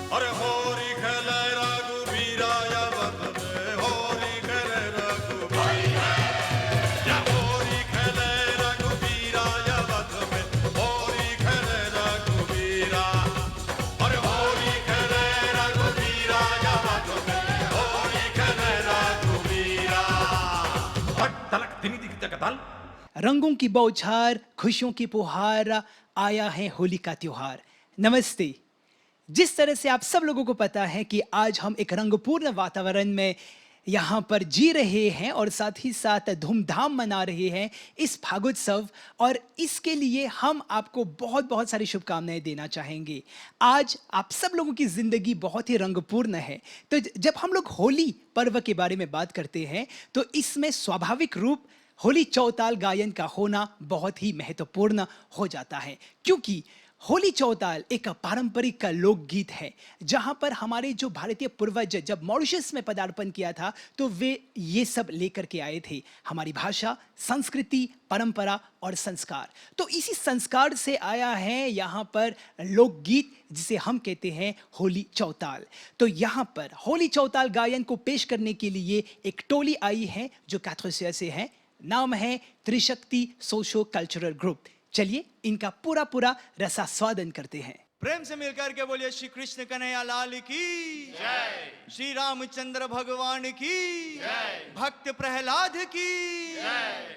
अरे होरी खेले रघुवीरा वध में, होरी खेले रघुवीरा, या होरी खेले रघुवीरा वध में, होरी खेले रघुवीरा, अरे होरी खेले रघुवीरा वध में, होरी खेले रघुवीरा। हट तलक दिनी दिख तकताल। रंगों की बौछार, खुशियों की पुहार, आया है होली का त्योहार। नमस्ते। जिस तरह से आप सब लोगों को पता है कि आज हम एक रंगपूर्ण वातावरण में यहाँ पर जी रहे हैं और साथ ही साथ धूमधाम मना रहे हैं इस फागुत्सव, और इसके लिए हम आपको बहुत बहुत सारी शुभकामनाएं देना चाहेंगे। आज आप सब लोगों की ज़िंदगी बहुत ही रंगपूर्ण है, तो जब हम लोग होली पर्व के बारे में बात करते हैं तो इसमें स्वाभाविक रूप होली चौताल गायन का होना बहुत ही महत्वपूर्ण हो जाता है, क्योंकि होली चौताल एक पारंपरिक लोकगीत है जहां पर हमारे जो भारतीय पूर्वज जब मॉरिशस में पदार्पण किया था तो वे ये सब लेकर के आए थे, हमारी भाषा, संस्कृति, परंपरा और संस्कार। तो इसी संस्कार से आया है यहाँ पर लोकगीत जिसे हम कहते हैं होली चौताल। तो यहाँ पर होली चौताल गायन को पेश करने के लिए एक टोली आई है जो कैथोसिया से है। नाम है त्रिशक्ति सोशो कल्चरल ग्रुप। चलिए इनका पूरा रसास्वादन करते हैं। प्रेम से मिलकर के बोलिए श्री कृष्ण कन्हैया लाल की जय, श्री रामचंद्र भगवान की जय, भक्त प्रहलाद की जय।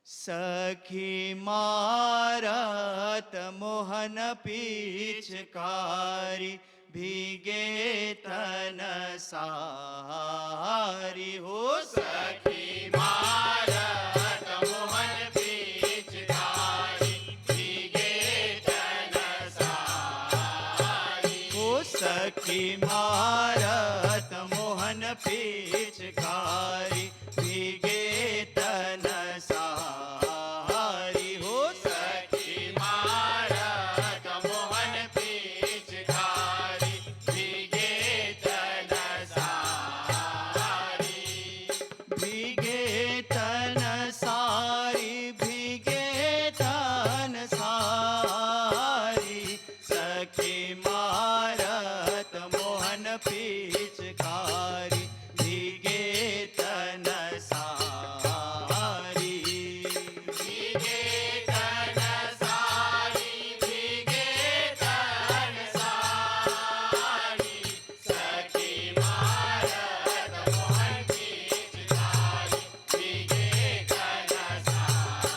सखी मारत मोहन पिचकारी, भीगे तन सारी हो। सखी मारत मोहन पिचकारी, भीगे तन सारी हो। सखी मारत मोहन पिचकारी, भीगे तन सारी हो। सखी मारत मोहन पिचकारी, भीगे तन सारी, भीगे तन सारी, भीगे तन सारी। सखी मारत मोहन पिचकारी, भीगे तन सारी, भीगे तन सारी, भीगे तन सारी। सखी मारत मोहन पिचकारी, भीगे तन सारी।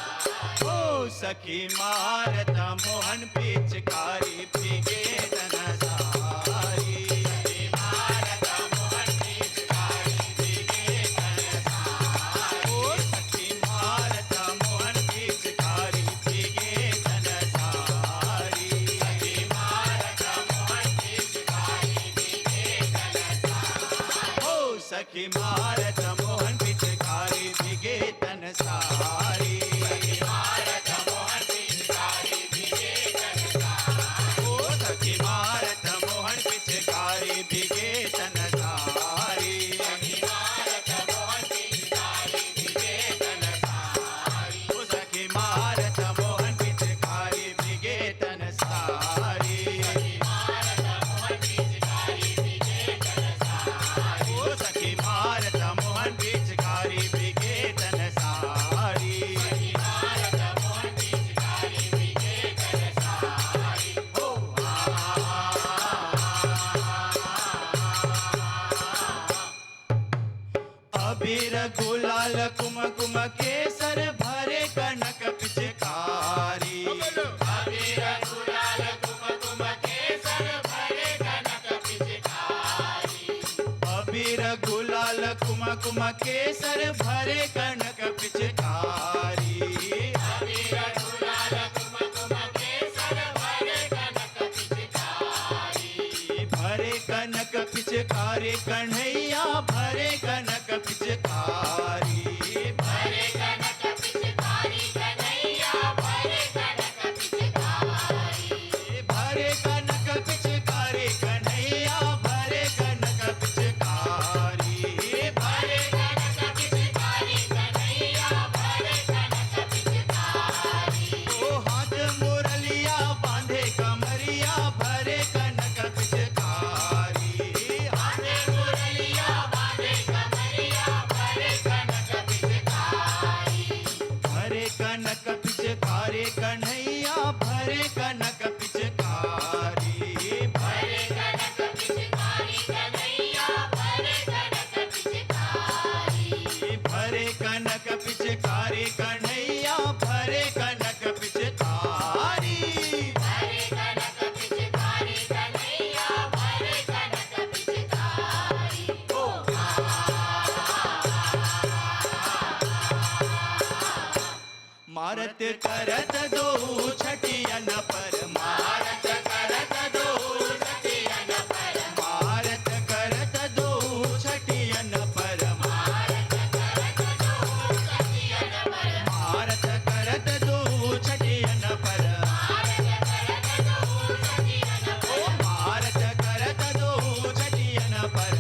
ओ सखी मारत मोहन पिचकारी, भीगे तन सारी। सखी मारत मोहन पिचकारी, भीगे तन सारी। ओ सखी मारत मोहन पिचकारी, भीगे तन सारी। सखी मारत मोहन पिचकारी, भीगे तन सारी। ओ सखी मारत मोहन पिचकारी, भीगे तन सारी। सखी मारत मोहन पिचकारी, भीगे तन सारी। ओ सखी मारत मोहन पिचकारी, भीगे तन सारी। सखी मारत मोहन पिचकारी, भीगे तन सारी। ओ सखी मारत मोहन पिचकारी, भीगे तन सारी। सखी मारत मोहन पिचकारी, भीगे तन सारी। ओ सखी मारत मोहन पिचकारी, भीगे तन सारी। सखी मारत मोहन पिचकारी, भीगे तन सारी। ओ अबीर गुलाल कुमकुम केसर, भरे कनक पिचकारी। अबीर गुलाल कुमकुम केसर, भरे कनक पिचकारी। अबीर गुलाल कुमकुम केसर, भरे कनक पिचकारी। अबीर गुलाल कुमकुम केसर, भरे कनक पिचकारी। भरे कनक पिचकारी कन्हैया, भरे कनक पिचकारी। भरे कनक पिचकारी कन्हैया, भरे कनक पिचकारी। भरे कनक पिचकारी कन्हैया, भरे कनक पिचकारी। भरे कनक पिचकारी कन्हैया, भरे कनक पिचकारी। ओ हाथ मुरलिया बांधे कमरिया, भरे कनक मारत करत दो छटियन पर, मारत करत दो छटियन पर, मारत करत दो छटियन पर, मारत करत दो छटियन पर, मारत करत दो छटियन पर, मारत करत दो छटियन पर,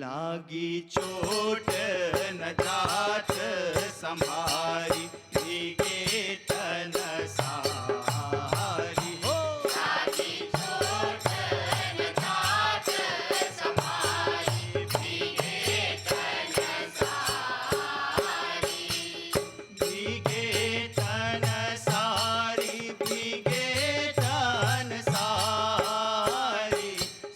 लागी चोट न जात संभारी, भीगे तन सारी हो, लागी चोट न जात संभारी, भीगे तन सारी, भीगे तन सारी, भीगे तन सारी,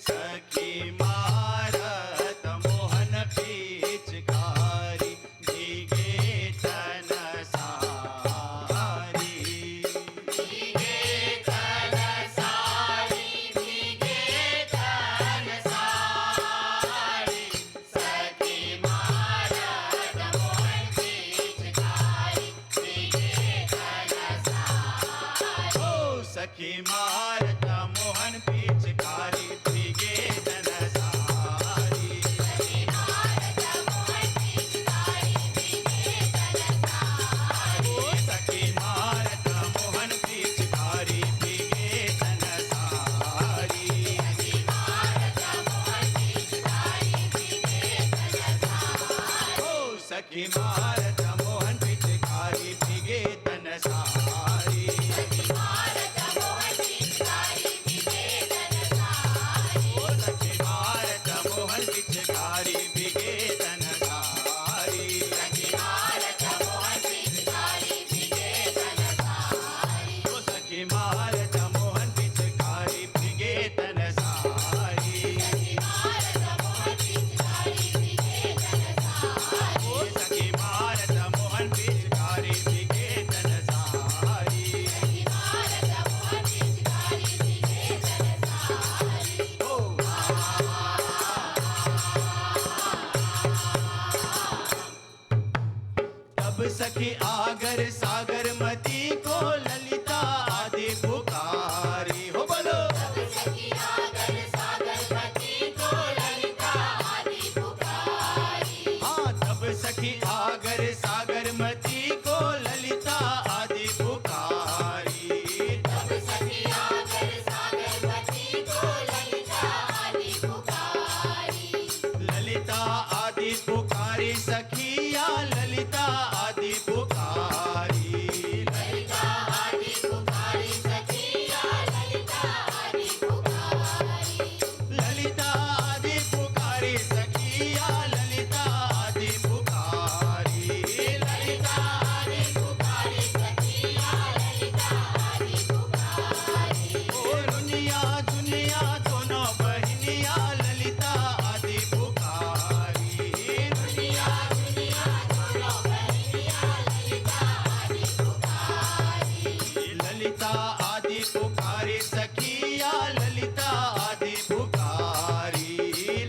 सखी मारत मोहन पिचकारी, भीगे तन सारी, भीगे तन सारी, भीगे तन सारी, सखी मारत मोहन पिचकारी, भीगे तन सारी, ओ सखी मारत मोहन पिचकारी, भीगे तन सारी, सखी मारत मोहन पिचकारी, भीगे तन सारी, ओ सखी मारत मोहन पिचकारी, भीगे तन सारी, सखी मारत मोहन पिचकारी, भीगे तन सारी, ओ सखी मारत मोहन पिचकारी, भीगे तन सारी, सखी मारत मोहन पिचकारी, भीगे तन सारी, ओ सखी मारत मोहन पिचकारी, भीगे तन सारी, सखी मारत मोहन पिचकारी, भीगे तन सारी, ओ सखी मारत मोहन पिचकारी, भीगे तन सारी, सखी मारत मोहन पिचकारी, भीगे तन सारी, ओ सखी मारत मोहन पिचकारी, भीगे तन सारी, सखी मारत मोहन पिचकारी, भीगे तन सारी, ओ तब सखी आगर सागर मती को ललिता आदि पुकारी, हो बोलो, तब सखी आगर सागर मती को ललिता आदि पुकारी, हाँ तब सखी आगर सागर मती को ललिता आदि पुकारी, तब सखी आगर सागर मती को ललिता आदि पुकारी, ललिता आदि पुकारी, सखिया ललिता आदि पुकारी, ललिता आदि पुकारी, सखिया ललिता आदि पुकारी, ललिता आदि पुकारी, सखिया ललिता आदि पुकारी, ललिता आदि पुकारी, सखिया ललिता आदि पुकारी, ओ रुनिया जुनिया दोनों बहनिया ललिता आदि पुकारी, रुनिया जुनिया दोनों बहनिया ललिता आदि पुकारी, ललिता आदि पुकारी, सखिया ललिता आदि पुकारी,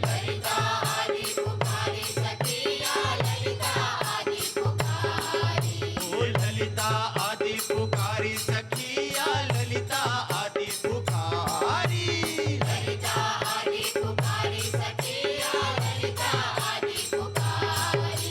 ललिता आदि पुकारी, सखिया ललिता आदि पुकारी, ओ ललिता आदि पुकारी, सखिया ललिता आदि पुकारी, ललिता आदि पुकारी, सखिया ललिता आदि पुकारी,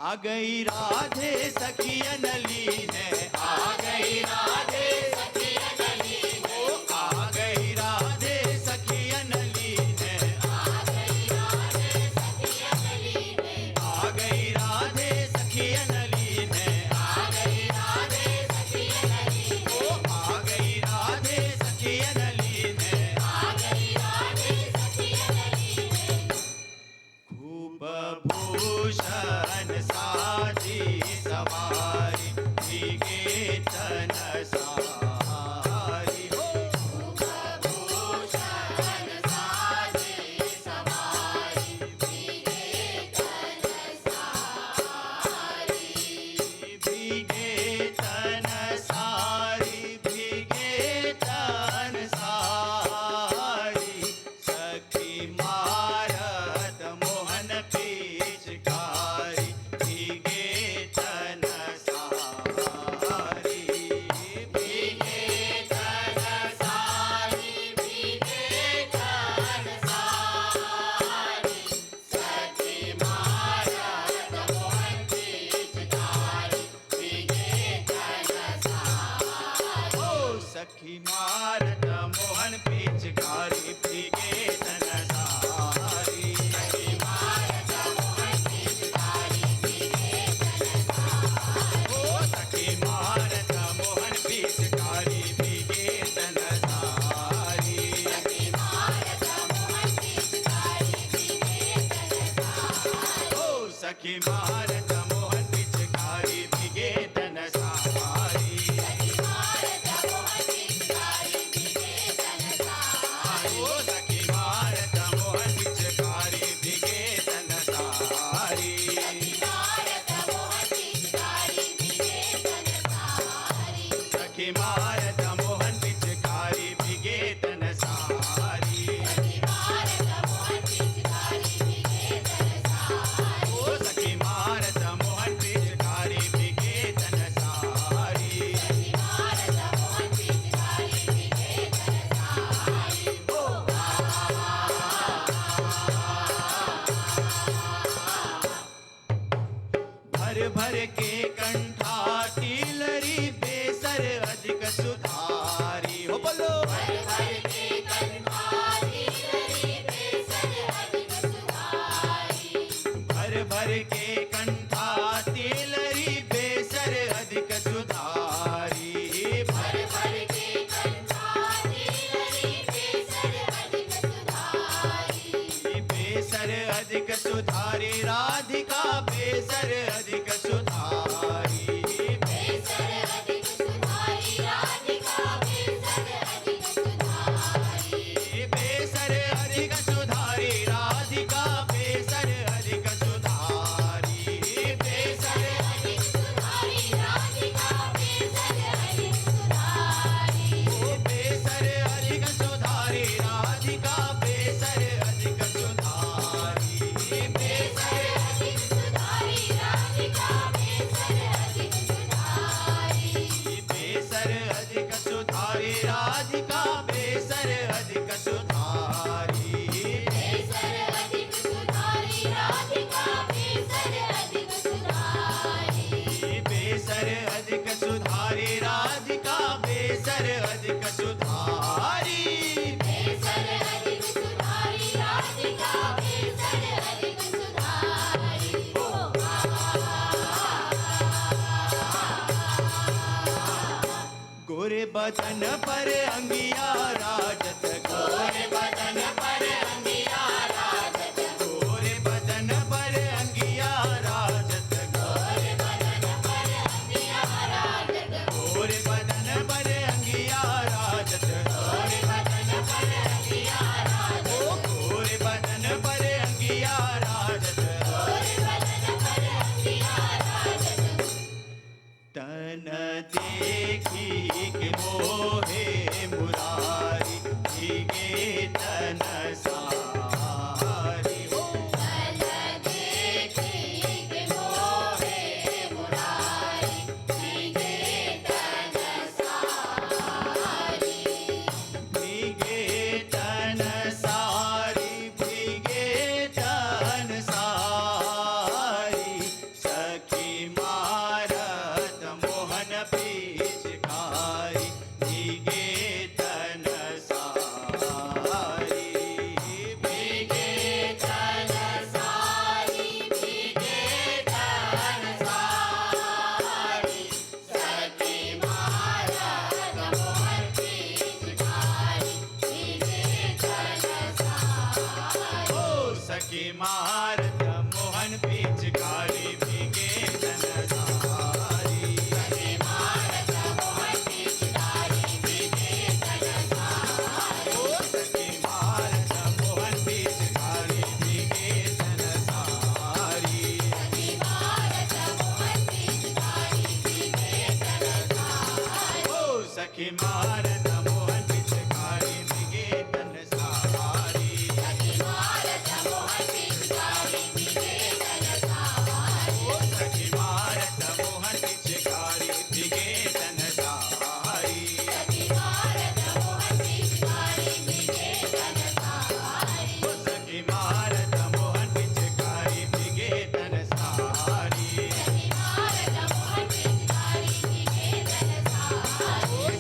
आ गई राधे सखियन लीने, आ गई राधे सखियन लीने, ओ आ गई राधे सखियन लीने, आ गई राधे सखियन लीने, आ गई राधे सखियन लीने, आ गई राधे सखियन लीने, ओ आ गई राधे सखियन लीने, आ गई राधे सखियन लीने, खूब भूषण साजी सवारी, भीगे तन सारी, मारत मोहन पिचकारी भिगे तन सारी ओ सखी मारत मोहन पिचकारी भिगे तन सारी सखी मारत मोहन पिचकारी भिगे तन सारी ओ सखी मारत मोहन पिचकारी भिगे तन सारी भर भर के कंठा टीलरी बेसर अधिक सुधारी हो बोलो भर भर के कंठा टीलरी बेसर अधिक सुधारी भर बेसर अधिक सुधारी राधिका बेसर अधिक सुधारी बेसर अधिक सुधारी राधिका बेसर अधिक सुधारी बेसर अधिक सुधारी राधिका बेसर अधिक सुधारी बेसर अधिक सुधारी राधिका बेसर अधिक सुधारी ओ बेसर अधिक सुधारी राधिका बेसर अधिक सुधारी बेसर अधिक सुधारी राधिका बेसर अधिक सुधारी बेसर अधिक सुधारी राधिका बेसर अधिक सुधारी बेसर अधिक सुधारी राधिका बेसर अधिक सुधारी बेसर अधिक सुधारी राधिका बेसर अधिक सुधारी बेसर अधिक सुधारी राधिका बेसर अधिक सुधारी गोरे बदन पर अंगिया राजत गोरे बदन पर अंगिया राजत गोरे बदन पर अंगिया राजत गोरे बदन पर अंगिया राजत गोरे बदन पर अंगिया राजत गोरे बदन पर अंगिया राजत ओ गोरे बदन पर अंगिया राजत गोरे बदन पर अंगिया राजत तन देखी के मोहे मुरारी भीगे तन सारी हो तन देखी के मोहे मुरारी भीगे तन सारी भीगे तन सारी भीगे तन सारी सखी मारत मोहन पिचकारी भीगे तन सारी भीगे तन सारी भीगे तन सारी सखी मारत मोहन पिचकारी भीगे तन सारी ओ सखी मारत मोहन पिचकारी भीगे तन सारी सखी मारत मोहन पिचकारी भीगे तन सारी ओ सखी मारत मोहन पिचकारी भीगे तन सारी सखी मारत मोहन पिचकारी भीगे तन सारी ओ सखी मारत मोहन पिचकारी भीगे तन सारी सखी मारत मोहन पिचकारी भीगे तन सारी ओ सखी मारत मोहन पिचकारी भीगे तन सारी सखी मारत मोहन पिचकारी भीगे तन सारी ओ सखी मारत मोहन पिचकारी भीगे तन सारी सखी मारत मोहन पिचकारी भीगे तन सारी ओ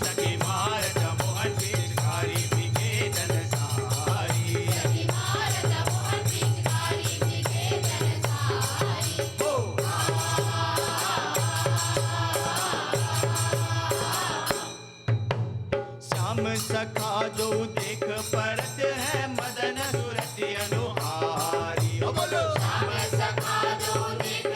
सखी मारत मोहन पिचकारी भीगे तन सारी सखी मारत मोहन पिचकारी भीगे तन सारी ओ श्याम सखा जो देख परत है मदन सुरति अनुहारी ओ बोलो श्याम सखा जो देख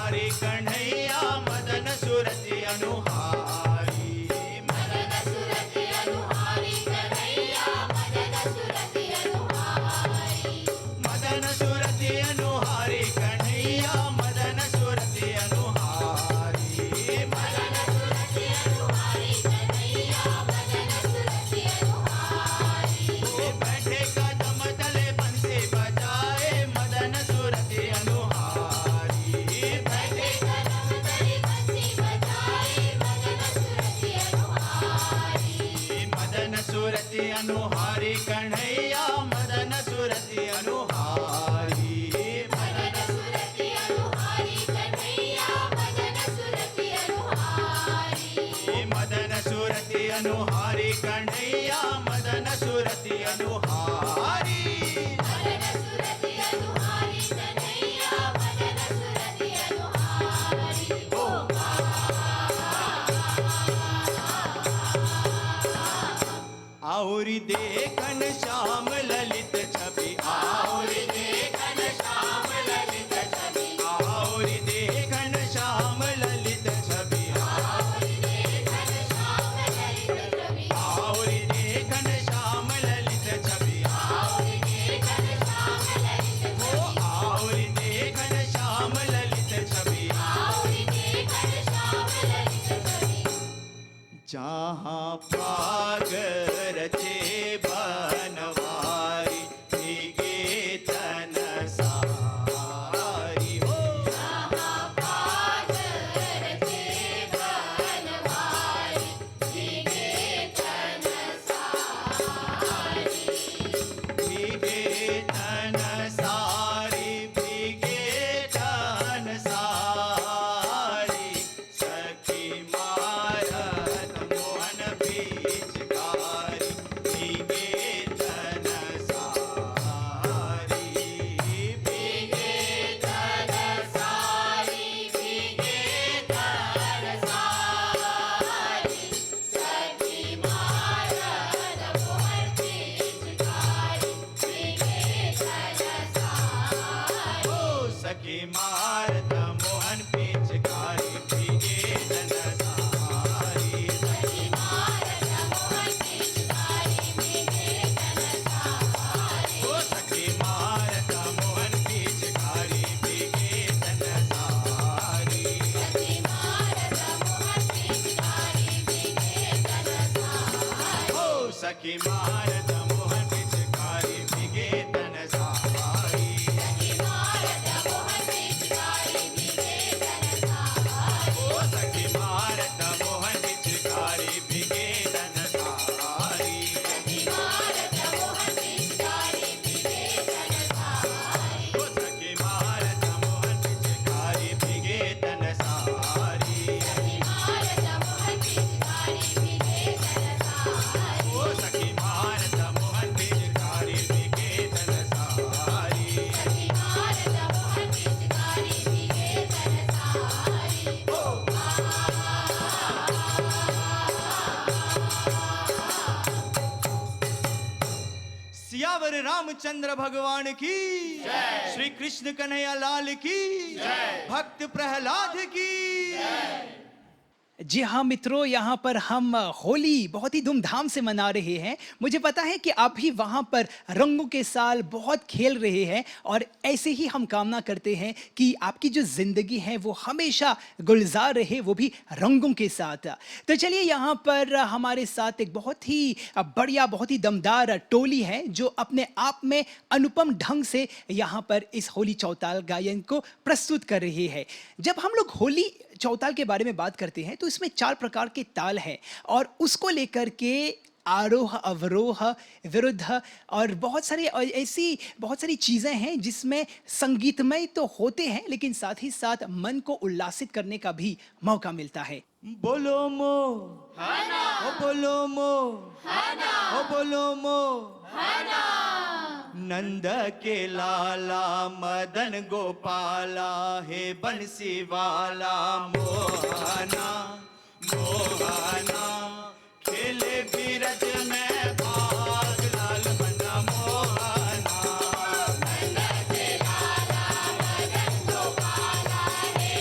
अनुहारी कन्हैया मदन सुरति अनुहारी मदन सुरति अनुहारी कन्हैया मदन सुरति अनुहारी मदन सुरति अनुहारी कन्हैया मदन सुरति अनुहारी मदन सुरति अनुहारी कन्हैया मदन सुरति अनुहारी बैठे कदम तले बंसी बजाए मदन सुरति अनुहारी बैठे कदम तले बंसी बजाए मदन सुरति अनुहारी मदन सुरति अनुहारी कन्हैया मदन सुरति अनुहारी मदन सुरति अनुहारी कन्हैया मदन सुरति अनुहारी मदन सुरति अनुहारी कन्हैया मदन सुरति अनुहारी मदन सुरति अनुहारी कन्हैया मदन सुरति अनुहारी आउरी देखन श्याम ललित छवि आउरी देखन श्याम ललित छवि आउरी देखन श्याम ललित छवि आउरी देखन श्याम ललित छवि आउरी देखन श्याम ललित छवि आउरी देखन श्याम ललित छवि आउरी देखन श्याम ललित छवि आउरी देखन श्याम ललित छवि जहाँ पाग रचे बनवारी भीगे तन सारी हो जहाँ पाग रचे बनवारी भीगे तन सारी भीगे तन सारी भीगे तन सारी सखी मारत मोहन बीचकारी भीगे तन सारी भीगे तन सारी भीगे तन सारी सखी मारत मोहन बीचकारी भीगे तन सारी ओ सखी मारत मोहन बीचकारी भीगे तन सारी सखी मारत मोहन बीचकारी भीगे तन सारी ओ सखी मारत मोहन बीचकारी भीगे तन सारी सखी मारत मोहन बीचकारी भीगे तन सारी ओ सखी मारत मोहन बीचकारी भीगे तन सारी सखी मारत मोहन बीचकारी भीगे तन सारी ओ सखी मारत मोहन बीचकारी भीगे तन सारी सखी मारत मोहन बीचकारी भीगे तन सारी ओ सखी मारत मोहन बीचकारी भीगे तन सारी सखी मारत मोहन बीचकारी भीगे तन सारी ओ सखी मारत मोहन बीचकारी भीगे तन सारी सखी मारत मोहन बीचकारी भीगे तन सारी सियावर रामचंद्र भगवान की श्री कृष्ण कन्हैया लाल की भक्त प्रहलाद की जी हाँ मित्रों, यहाँ पर हम होली बहुत ही धूमधाम से मना रहे हैं। मुझे पता है कि आप भी वहाँ पर रंगों के साथ बहुत खेल रहे हैं और ऐसे ही हम कामना करते हैं कि आपकी जो ज़िंदगी है वो हमेशा गुलजार रहे, वो भी रंगों के साथ। तो चलिए, यहाँ पर हमारे साथ एक बहुत ही बढ़िया, बहुत ही दमदार टोली है जो अपने आप में अनुपम ढंग से यहाँ पर इस होली चौताल गायन को प्रस्तुत कर रही है। जब हम लोग होली चौताल के बारे में बात करते हैं तो इसमें 4 प्रकार के ताल हैं और उसको लेकर के आरोह, अवरोह, विरुद्ध और बहुत सारी चीज़ें हैं जिसमें संगीतमय तो होते हैं लेकिन साथ ही साथ मन को उल्लासित करने का भी मौका मिलता है। बोलो मो ओ बोलो मो ओ बोलो मो नंद के लाला मदन गोपाला हे बंसी वाला मोहना मोहना खेले बीरज में भाग लाल बना मोहना नंद के लाला मदन गोपाला हे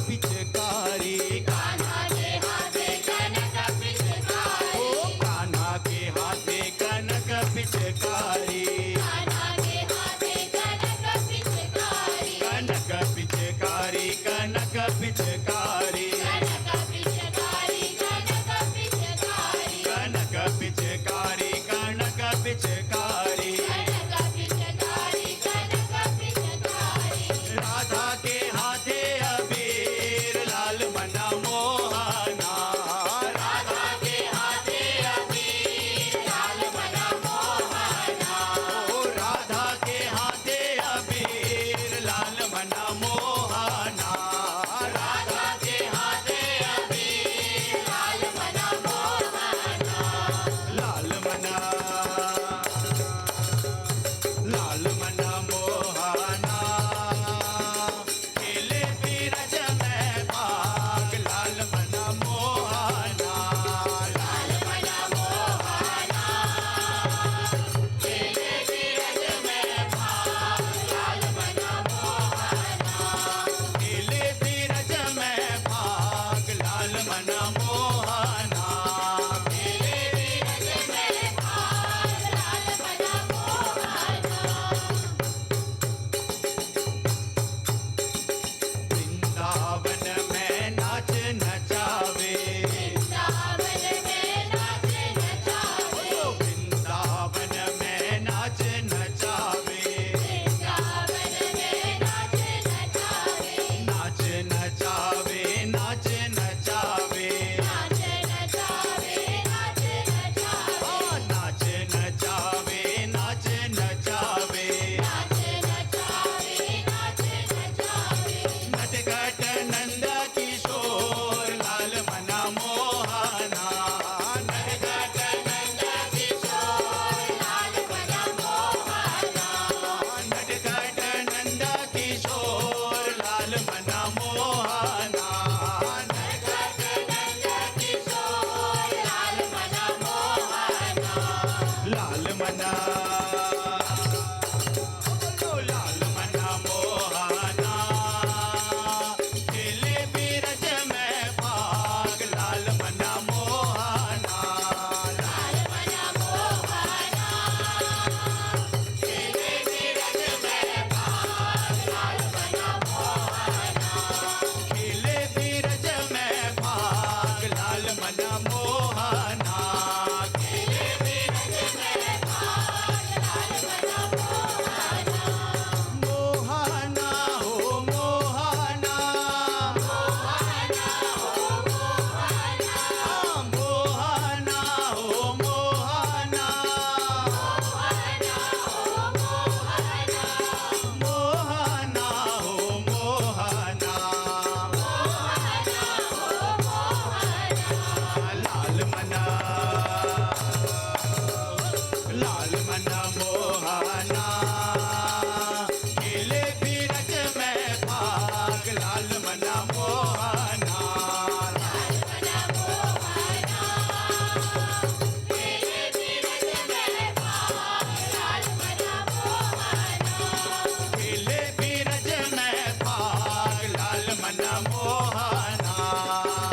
पिचकारी कान्हा के हाथे कनक पिचकारी ओ कान्हा के हाथे कनक पिचकारी कान्हा के हाथे कनक पिचकारी कनक पिचकारी कनक पिचकारी कनक पिचकारी कनक पिचकारी कनक पिचकारी कनक पिचकारी कनक पिचकारी कनक पिचकारी राधा के हाथे अबीर लाल मना मोहना राधा के हाथे अबीर लाल मना मोहना ओ राधा के हाथे अबीर लाल मना मोहना राधा के हाथे अबीर लाल मना मोहना लाल मना मोहना खेले बीरज में भाग लाल मना मोहना लाल मना मोहना खेले बीरज में भाग लाल मना मोहना खेले बीरज में भाग लाल मना मोहना खेले बीरज में भाग लाल मना मोहना वृंदावन में नाच नचावे वृंदावन में नाच नचावे वृंदावन में नाच नचावे वृंदावन में नाच नचावे नाच नचावे नाच नचावे नाच नचावे नाच नचावे नाच नचावे नाच नचावे नाच नचावे नाच नचावे नटखट नंद किशोर लाल मना मोहना नटखट नंद किशोर लाल मना मोहना नटखट नंद किशोर लाल मना मोहना नटखट नंद किशोर लाल मना मोहना लाल मना लाल मना मोहना खेले बीरज में भाग लाल मना मोहना लाल मना मोहना खेले बीरज में भाग लाल मना मोहना खेले बीरज में भाग लाल मना मोहना खेले बीरज में भाग लाल मना मोहना मोहना हो मोहना मोहना हो मोहना मोहना हो मोहना मोहना हो मोहना मोहना हो मोहना मोहना हो मोहना लाल मना मोहना खेले बीरज में भाग लाल मना मोहना लाल मना मोहना खेले बीरज में भाग लाल मना मोहना खेले बीरज में भाग लाल मना मोहना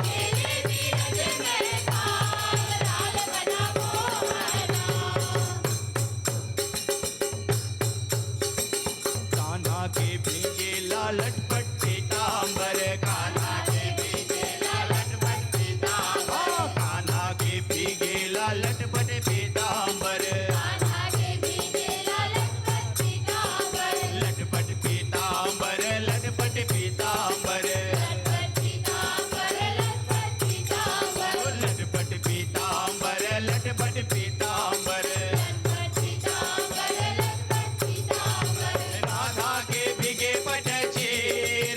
खेले बीरज में भाग लाल मना मोहना कान्हा के भीगे लालट पट्टीतांबर कान्हा के भीगे लालट पट्टीतांबर कान्हा के भीगे लालट पट्टीतांबर कान्हा के भीगे लालट पीतांबर लटपट पीतांबर लटपट पीतांबर लटपट पीतांबर लटपट पीतांबर लटपट पीतांबर लटपट पीतांबर लटपट पीतांबर लटपट पीतांबर राधा के भीगे पट चीर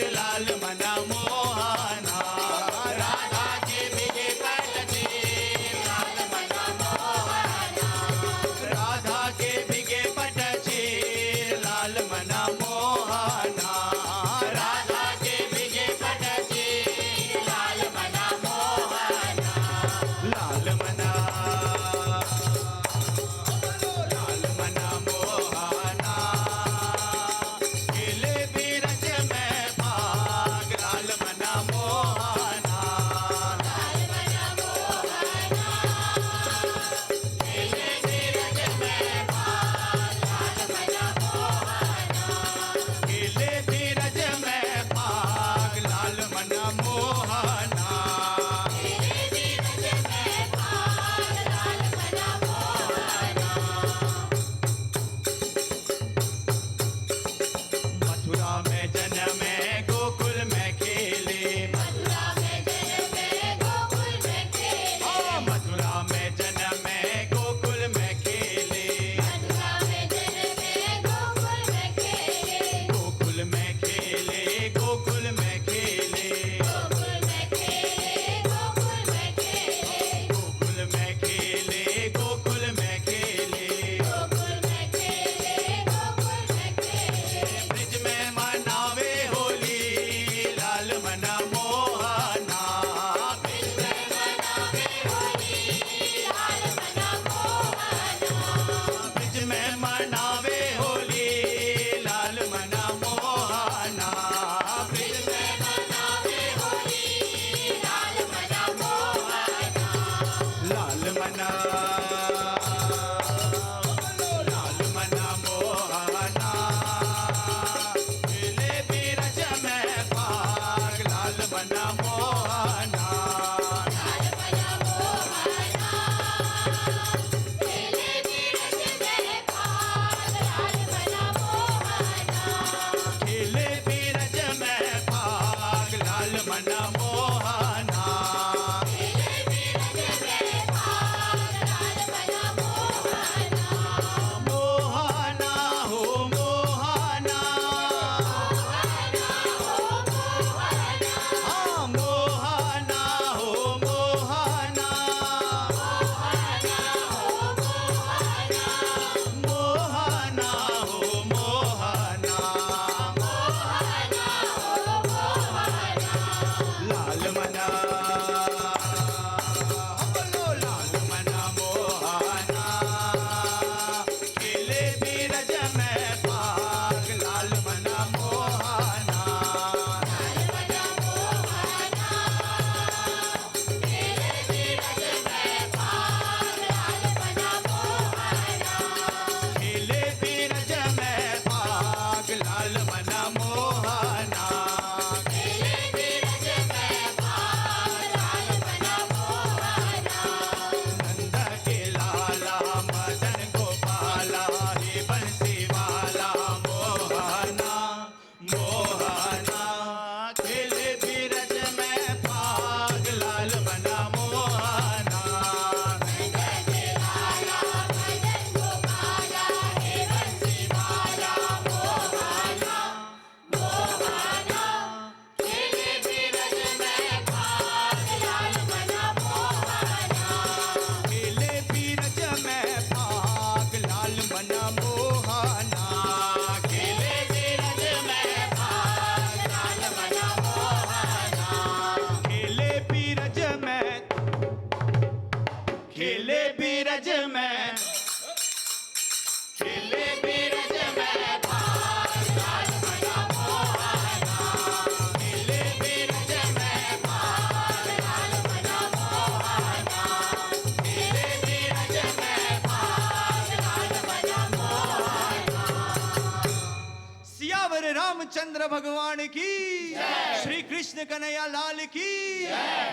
सियावर रामचंद्र भगवान की, श्री कृष्ण कन्हैया लाल की,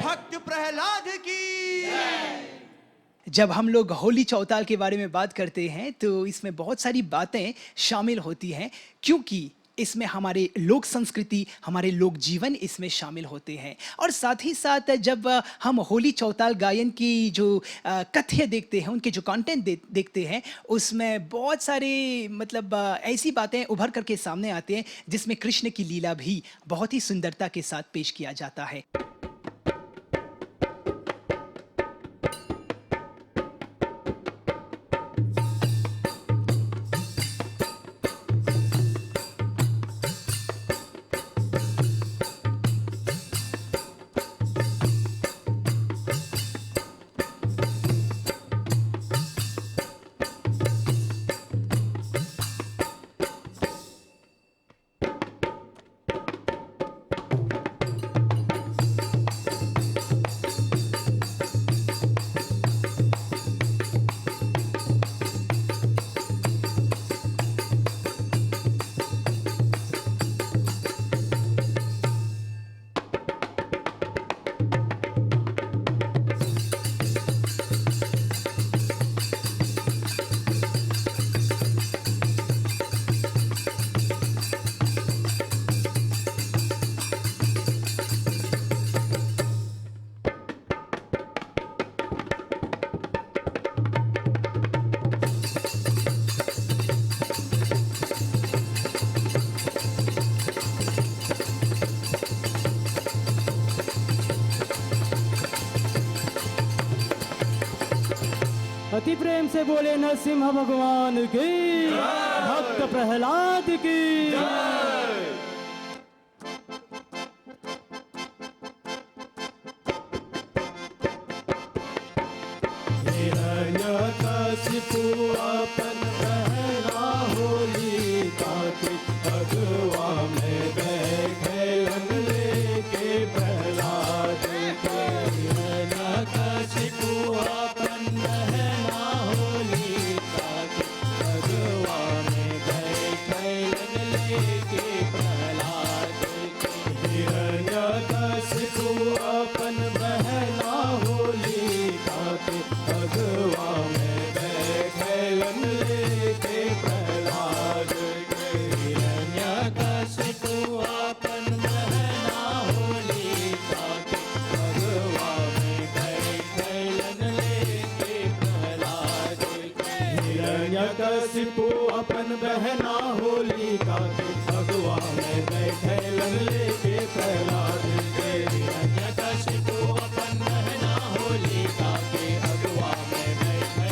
भक्त प्रहलाद की। जब हम लोग होली चौताल के बारे में बात करते हैं तो इसमें बहुत सारी बातें शामिल होती हैं, क्योंकि इसमें हमारे लोक संस्कृति, हमारे लोक जीवन इसमें शामिल होते हैं। और साथ ही साथ जब हम होली चौताल गायन की जो कथ्य देखते हैं, उनके जो कंटेंट देखते हैं, उसमें बहुत सारे मतलब ऐसी बातें उभर करके सामने आते हैं जिसमें कृष्ण की लीला भी बहुत ही सुंदरता के साथ पेश किया जाता है। अति प्रेम से बोले नरसिम्हा भगवान की, भक्त प्रहलाद की। हिरण्यकशिपु अपन पहना होली काके, अगवा में बैठे लेके प्रहलाद के। हिरण्यकशिपु अपन पहना होली काके, अगवा में बैठे लेके प्रहलाद के। हिरण्यकशिपु अपन पहना होली काके, अगवा में बैठे लेके प्रहलाद के। हिरण्यकशिपु अपन पहना होली काके, अगवा में बैठे लेके प्रहलाद के। हिरण्यकशिपु अपन बहना होली काके, अगवा में बैठे लेके प्रहलाद के। हिरण्यकशिपु अपन बहना होली काके, अगवा में बैठे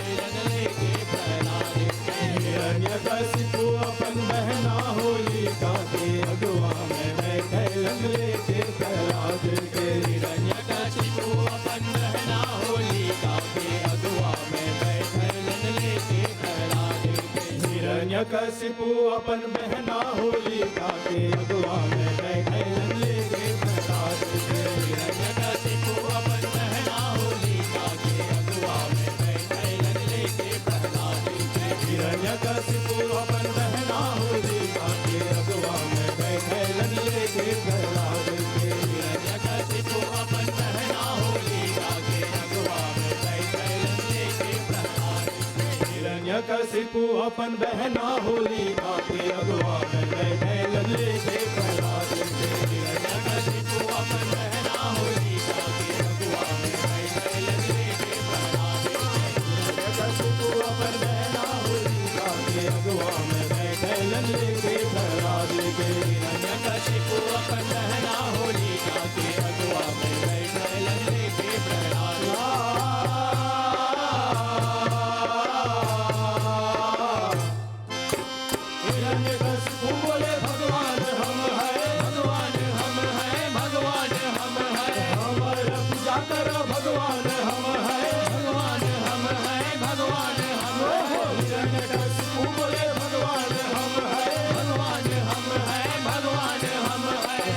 लेके प्रहलाद के। हिरण्यकशिपु अपन बहना होली काके, अगवा में बैठे लेके प्रहलाद के। हिरण्यकशिपु अपन बहना होली काके, अगवा में बैठे लेके प्रहलाद के। हिरण्यकशिपु अपन बहना होली काके, अगवा में बैठे लेके प्रहलाद के। हिरण्यकशिपु अपन बहना होली काके, अगवा में बैठे लेके प्रहलाद के। हिरण्यकशिपु अपन बहना होली काके, अगवा में बैठे लेके प्रहलाद के। हिरण्यकशिपु अपन बहना होली काके, अगवा में बैठे लेके प्रहलाद के। हिरण्यकशिपु अपन बहना होली काके, अगवा में बैठे लेके प्रहलाद के। हिरण्यकशिपु अपन बहना होली काके, अगवा में बैठे लेके प्रहलाद के। हिरण्यकशिपु अपन बहना होली काके, अगवा में बैठे लेके प्रहलाद के। हिरण्यकशिपु अपन बहना होली काके, अगवा में बैठे लेके प्रहलाद के। हिरण्यकशिपु बोले भगवान हम हैं, भगवान हम हैं, भगवान हम हैं। हमारा पूजा करो भगवान हम हैं, भगवान हम हैं, भगवान हम हैं। हिरण्यकशिपु बोले भगवान हम हैं, भगवान हम हैं, भगवान हम हैं।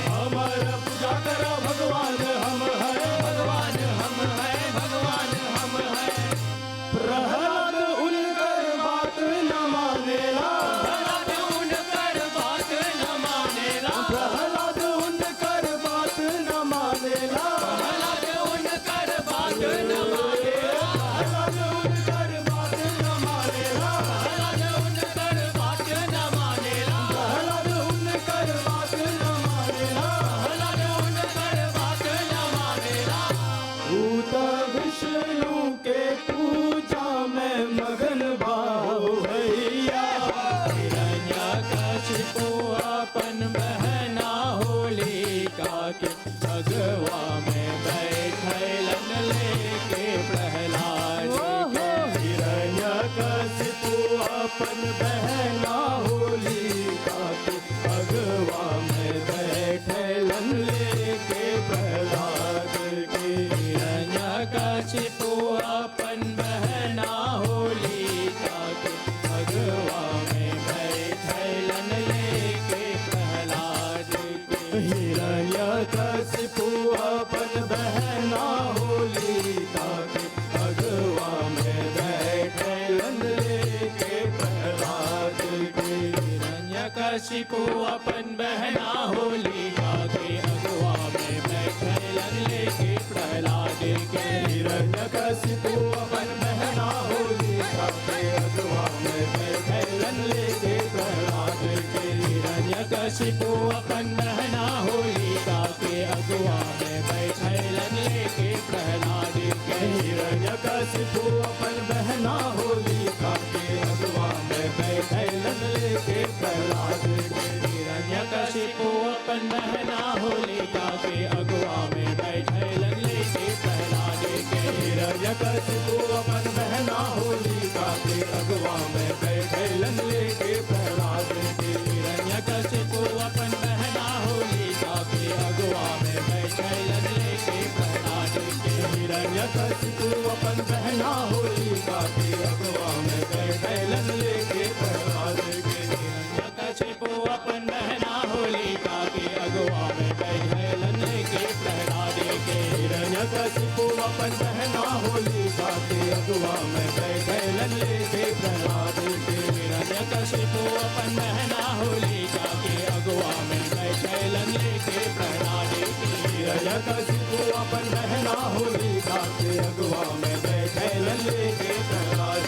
अपन बहना होलिका के अगवा में बैठलन लेके प्रहलाद के हिरण्यकशिपु अपन बहना होलिका के अगवा में बैठलन लेके प्रहलाद के हिरण्यकशिपु अपन बहना होलिका के अगवा में बैठलन लेके प्रहलाद के हिरण्यकशिपु अपन बहना होलिका के अगवा में बैठलन लेके प्रहलाद के हिरण्यकशिपु अपन बहना होलिका के अगवा में बैठलन लेके प्रहलाद के हिरण्यकशिपु अपन बहना होलिका के अगवा में बैठलन लेके प्रहलाद के हिरण्यकशिपु अपन बहना होलिका के अगवा में बैठलन लेके प्रहलाद के हिरण्यकशिपु अपन बहना होलिका के अगवा में बैठलन लेके प्रहलाद के हिरण्यकशिपु अपन बहना होलिका के अगवा में बैठलन लेके प्रहलाद के हिरण्यकशिपु अपन बहना होलिका के अगवा में बैठलन लेके प्रहलाद के हिरण्यकशिपु अपन बहना होलिका के अगवा में बैठलन लेके प्रहलाद के हिरण्यकशिपु अपन बहना होलिका के अगवा में बैठलन लेके प्रहलाद के हिरण्यकशिपु अपन बहना होलिका के अगवा में बैठलन लेके प्रहलाद के हिरण्यकशिपु अपन बहना होलिका के अगवा में बैठलन लेके प्रहलाद के हिरण्यकशिपु अपन बहना होलिका के अगवा में बैठलन लेके प्रहलाद के हिरण्यकशिपु अपन बहना होलिका के अगवा में बैठलन लेके प्रहलाद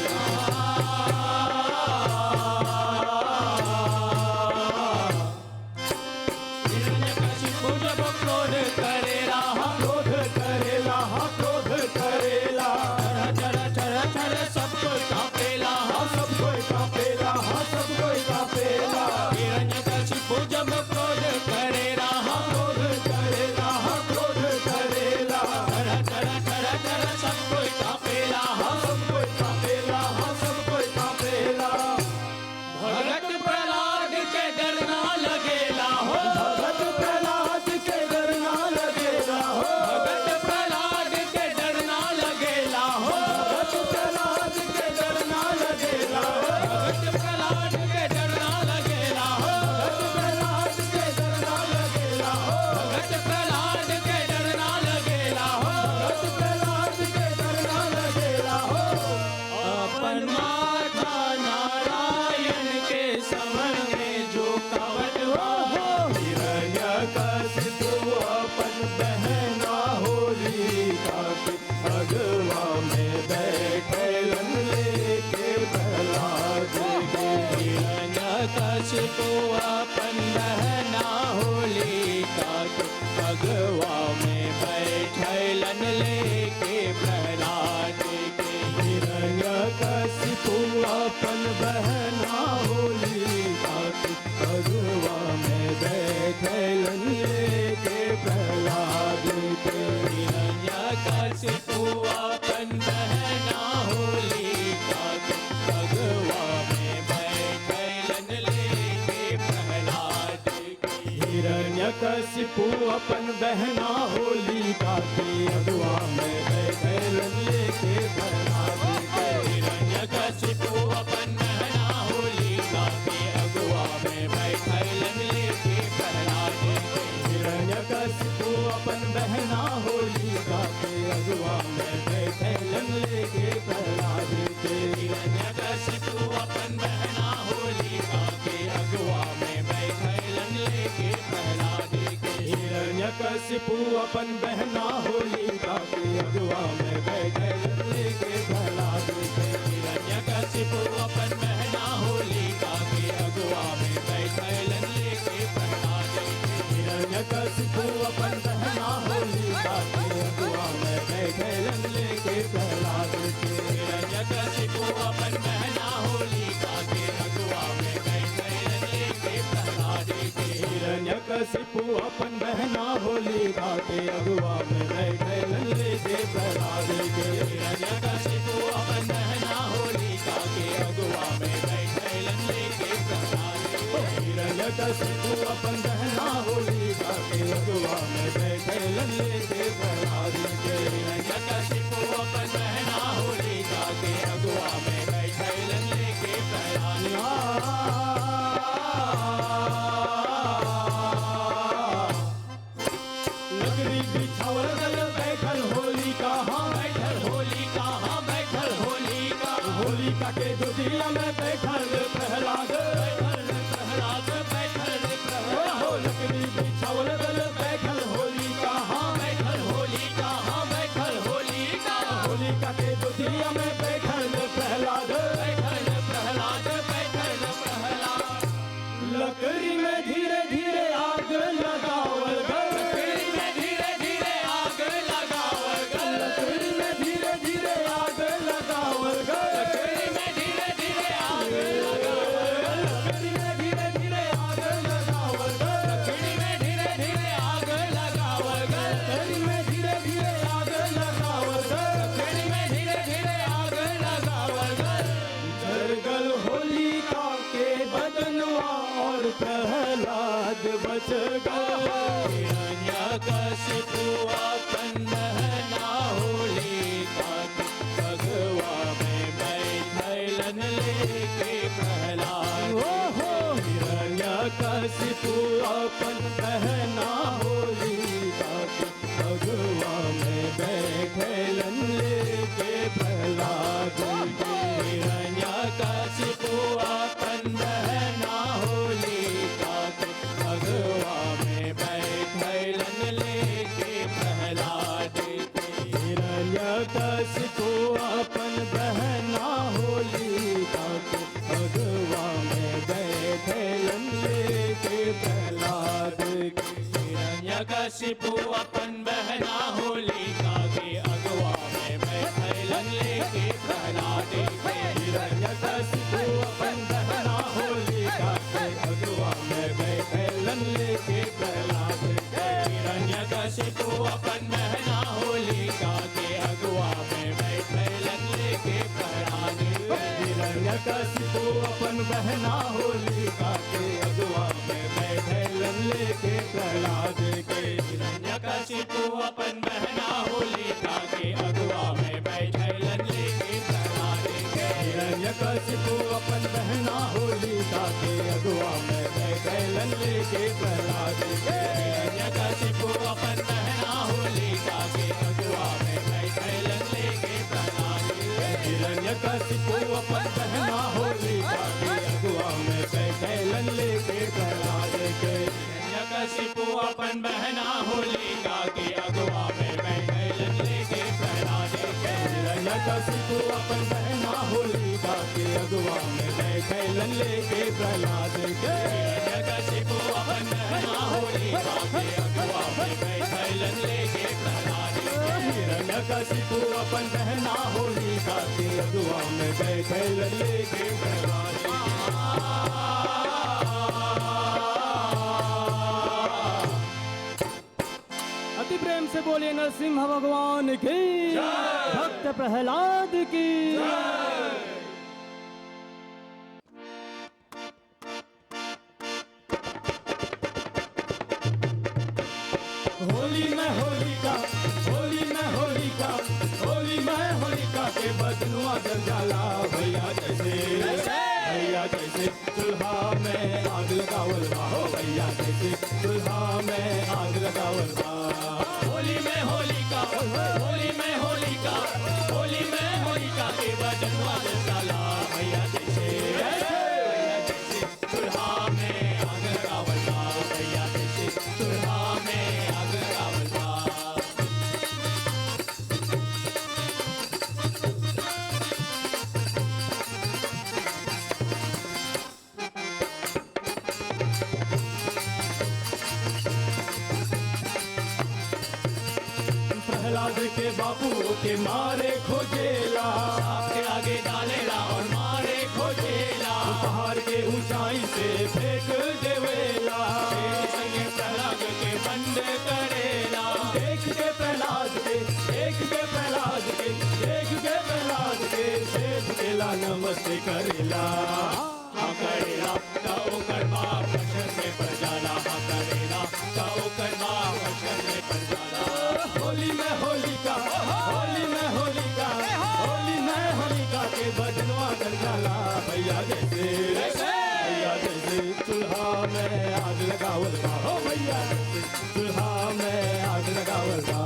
हिरण्यकशिपु जब क्रोध करेला क्रोध करेला क्रोध करेला चर चर चर सब कोई कांपेला सब कोई कांपेला सब कोई कांपेला हिरण्यकशिपु जब क्रोध करेला क्रोध करेला क्रोध करेला चर चर चर चर सब कोई कांपेला सब कोई कांपेला सब कोई कांपेला भगत प्रहलाद के डरना लगेला हो भगत प्रहलाद के डरना लगेला हो भगत प्रहलाद के डरना लगेला हो भगत प्रहलाद के डरना लगेला हो भगत प्रहलाद के डरना लगेला हो भगत प्रहलाद के डरना लगेला हो भगत प्रहलाद के डरना लगेला हो भगत प्रहलाद के डरना लगेला हो अपन माथा नारायण के समर में जो कवट हो हिरण्यकशिपु अपन बहना होलिका के अगवा में बैठलन लेके प्रहलाद के हिरण्यकशिपु अपन बहना होलिका के अगवा में बैठलन लेके प्रहलाद के हिरण्यकशिपु अपन बहना होलिका के अगवा में बैठलन लेके प्रहलाद के हिरण्यकशिपु अपन बहना होलिका के अगवा में बैठलन लेके प्रहलाद के हिरण्यकशिपु अपन बहना होलिका के अगवा में बैठलन लेके प्रहलाद के हिरण्यकशिपु अपन बहना होलिका के अगवा में बैठलन लेके प्रहलाद के हिरण्यकशिपु अपन बहना होलिका के अगवा में बैठलन लेके प्रहलाद के हिरण्यकशिपु अपन बहना होलिका के अगवा में बैठलन लेके प्रहलाद के हिरण्यकशिपु अपन बहना होलिका के अगवा में बैठलन लेके प्रहलाद के हिरण्यकशिपु अपन बहना होलिका के अगवा में बैठलन लेके प्रहलाद के हिरण्यकशिपु अपन बहना होलिका के अगवा में बैठलन लेके प्रहलाद के हिरण्यकशिपु अपन बहना होलिका के अगवा में बैठलन लेके प्रहलाद के कशिपु अपन बहना होलिका के अगुआ में बैठे लल्ले के प्रहलाद के। हिरण्यकशिपु अपन बहना होलिका के अगुआ में बैठे लल्ले के प्रहलाद के। हिरण्यकशिपु अपन बहना होलिका के अगुआ में बैठे लल्ले के प्रहलाद के। हिरण्यकशिपु अपन बहना होलिका के अगुआ में बैठे लल्ले के प्रहलाद के। लकड़ी बिछावल गल बैठल होलिका, हाँ बैठल होलिका, हाँ बैठल होलिका। होलिका के दुधिया में बैठल प्रहलाद, बैठल प्रहलाद, बैठल प्रहलाद। हो लकड़ी बिछावल गल बैठल होलिका, हाँ बैठल होलिका, हाँ बैठल होलिका। होलिका के दुधिया में बैठल प्रहलाद, बैठल प्रहलाद, बैठल प्रहलाद। लकड़ी में धीरे धीरे आग लगावल गल, लकड़ी में धीरे धीरे आग लगावल गल, लकड़ी में धीरे धीरे आग लगावल गल, लकड़ी में धीरे धीरे आग लगावल गल, लकड़ी में धीरे धीरे आग लगावल गल, लकड़ी में धीरे धीरे आग लगावल गल, लकड़ी में धीरे धीरे आग लगावल गल, लकड़ी में धीरे धीरे आग लगावल गल। जल गल होलिका के बदनवा और प्रहलाद बच गए। हिरण्यकशिपु अपन बहना होलिका के अगुआ में बैठलन लेके प्रहलाद। हो हिरण्यकशिपु अपन बहना होलिका के अगुआ में बैठलन लेके प्रहलाद। हिरण्यकशिपु अपन बहना होलिका के अगुआ में बैठलन लेके प्रहलाद के। हिरण्यकशिपु अपन बहना होलिका के अगुआ में बैठलन लेके प्रहलाद के। हिरण्यकशिपु अपन बहना होलिका के अगुआ में बैठलन लेके प्रहलाद के। हिरण्यकशिपु अपन बहना होलिका के अगुआ में बैठलन लेके प्रहलाद के। हिरण्यकशिपु अपन बहना होलिका के अगुआ में बैठलन लेके प्रहलाद के। हिरण्यकशिपु अपन बहना होलिका के अगुआ में बैठलन लेके प्रहलाद के। हिरण्यकशिपु अपन बहना होलिका के अगुआ में बैठलन लेके प्रहलाद के। हिरण्यकशिपु अपन बहना होलिका के अगुआ में बैठलन लेके प्रहलाद के। हिरण्यकशिपु अपन बहना होलिका के अगुआ में बैठलन लेके प्रहलाद के। हिरण्यकशिपु अपन बहना होलिका के अगुआ में बैठलन लेके प्रहलाद के। हिरण्यकशिपु अपन बहना होलिका के अगुआ में बैठलन लेके प्रहलाद के। हिरण्यकशिपु अपन बहना होलिका के अगुआ में बैठलन लेके प्रहलाद के। हिरण्यकशिपु अपन बहना होलिका के अगुआ में बैठलन लेके प्रहलाद के। हिरण्यकशिपु अपन बहना होलिका के अगुआ में बैठलन लेके प्रहलाद के। अति प्रेम से बोलिए नरसिंह भगवान की, भक्त प्रहलाद की। होली में होलिका, होली में होलिका, होली में होलिका के बदनुआ जल जाला। भैया जैसे, भैया जैसे चूल्हा में आग लगावल बा। हो भैया जैसे चूल्हा में आग लगावल बा। होली में होलिका, होली में होलिका, होली में होलिका के बदनुआ जल जाला। भैया जैसे, भैया जैसे चूल्हा में आग लगावल बा। भैया जैसे चूल्हा में आग लगावल बा। प्रहलाद के बापू के मारे खोजेला, के आगे डालेला और मारे खोजेला। पहाड़ के ऊंचाई से फेंक देवेला। संगे प्रहलाद से करेला हाँ करेला का ओकर बाप अक्षर में पड़ जाला हाँ करेला का ओकर बाप अक्षर में पड़ जाला होली में होलिका होली में होलिका होली में होलिका के बजनवा कर जाला भैया जैसे चूल्हा में आग लगावल बा हो भैया जैसे चूल्हा में आग लगावल बा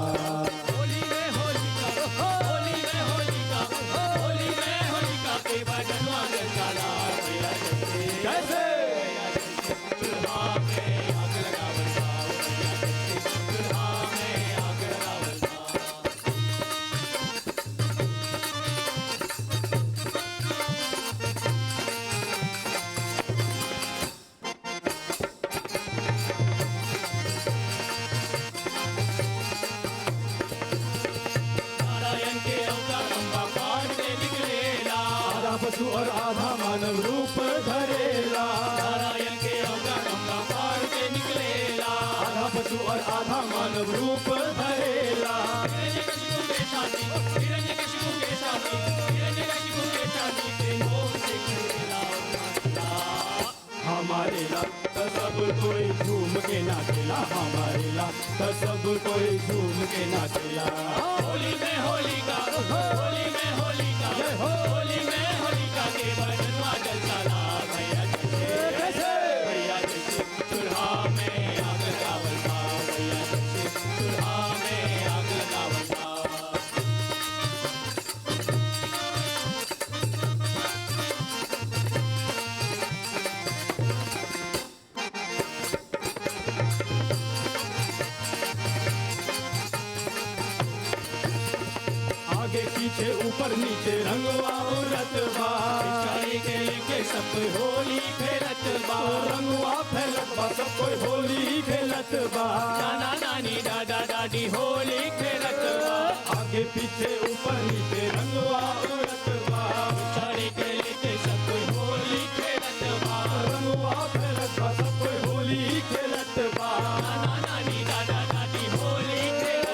होली में होलिका होली में होलिका होली में होलिका के बजनवा कर जाला भैया जैसे चूल्हा में आग लगावल बा भैया जैसे चूल्हा में आग लगावल बा नारायण के अवतार खंबा पार से निकलेला आधा पशु और आधा मानव रूप धरेला नारायण के अवतार खंबा पार से निकलेला आधा पशु और आधा मानव रूप धरेला हिरण्यकशिपु के साथी हिरण्यकशिपु के साथी हिरण्यकशिपु के साथी के मोह से खेला हमारे ला तो सब कोई झूम के नाचेला हमारे ला तो सब कोई झूम के नाचेला होली में होलिका होली में होलिका होली में होलिका के बजनवा जल जाला भैया जैसे भैया जैसे चूल्हा में आग लगावल बा भैया जैसे चूल्हा में आग लगावल बा आगे पीछे ऊपर नीचे रंगवा उड़त बा पिचकारी के लेके सब कोई होली खेलत बा रंगवा फैलत बा सब कोई होली खेलत बा नाना नानी दादा दादी होली खेलत बा आगे पीछे ऊपर नीचे रंगवा उड़त बा पिचकारी के लेके सब कोई होली खेलत बा रंगवा फैलत बा सब कोई होली खेलत बा नाना नानी दादा दादी होली खेलत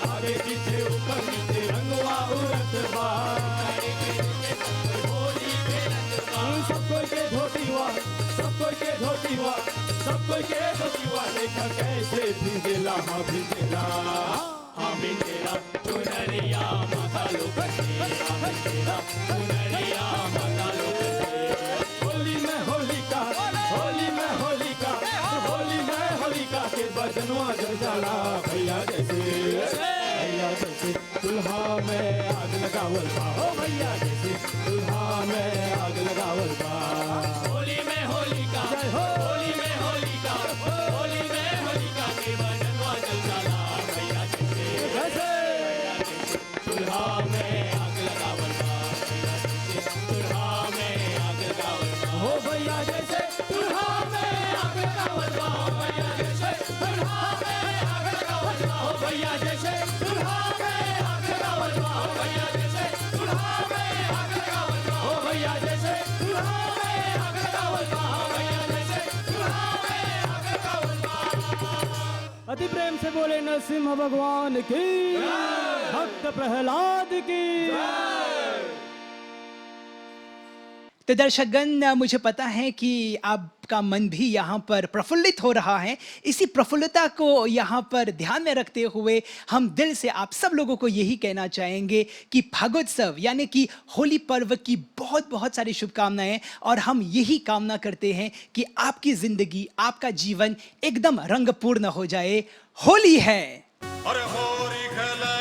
बा आगे पीछे ऊपर नीचे रंगवा उड़त बा सब कोई के धोतीवा सब कोई के धोतीवा सब कोई के धोतीवा देखा कैसे भिंजेला हाँ भिंजेला हाँ भिंजेला चुनरिया माथा लोकते हाँ भिंजेला चुनरिया माथा लोकते होली में होलिका होली में होलिका होली में होलिका के बजनवा जल जाला भैया जैसे चूल्हा में आग लगावल बा हो भैया जैसे चूल्हा में आग लगावल बा होली में होलिका होली में होलिका होली में होलिका के बजनवा जल जाला भैया जैसे चूल्हा में आग लगावल बा भैया जैसे चूल्हा में आग लगावल बा हो भैया जैसे चूल्हा में आग लगावल बा भैया जैसे चूल्हा में आग लगावल बा हो भैया जैसे चूल्हा में आग लगावल बा हो भैया जैसे चूल्हा में आग लगावल बा हो भैया जैसे चूल्हा में आग लगावल बा हो भैया जैसे चूल्हा में आग लगावल बा अति प्रेम से बोले नरसिम्हा भगवान की भक्त प्रहलाद की तो दर्शकगण, मुझे पता है कि आपका मन भी यहाँ पर प्रफुल्लित हो रहा है। इसी प्रफुल्लता को यहाँ पर ध्यान में रखते हुए हम दिल से आप सब लोगों को यही कहना चाहेंगे कि फागोत्सव यानी कि होली पर्व की बहुत बहुत सारी शुभकामनाएं, और हम यही कामना करते हैं कि आपकी जिंदगी, आपका जीवन एकदम रंगपूर्ण हो जाए। होली है। अरे होरी खेले